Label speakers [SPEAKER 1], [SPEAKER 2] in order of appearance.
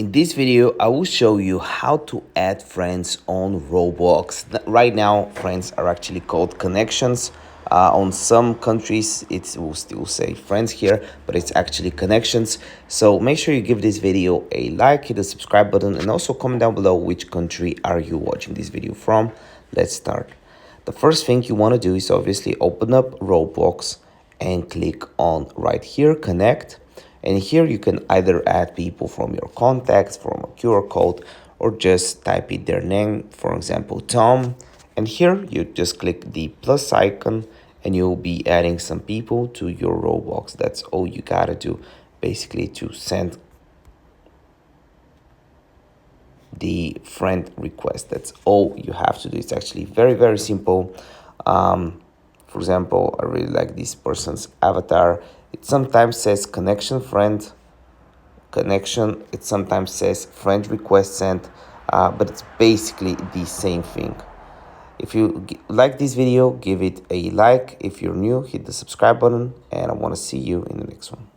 [SPEAKER 1] In this video, I will show you how to add friends on Roblox. Right now, friends are actually called connections. On some countries, it will still say friends here, but it's actually connections. So make sure you give this video a like, hit the subscribe button, and also comment down below which country are you watching this video from. Let's start. The first thing you want to do is obviously open up Roblox and click on right here, connect. And here you can either add people from your contacts, from a QR code, or just type in their name, for example, Tom. And here you just click the plus icon and you'll be adding some people to your Roblox. That's all you gotta do, basically, to send the friend request. That's all you have to do. It's actually very, very simple. For example, I really like this person's avatar. It sometimes says connection friend, connection. It sometimes says friend request sent, but it's basically the same thing. If you like this video, give it a like. If you're new, hit the subscribe button, and I want to see you in the next one.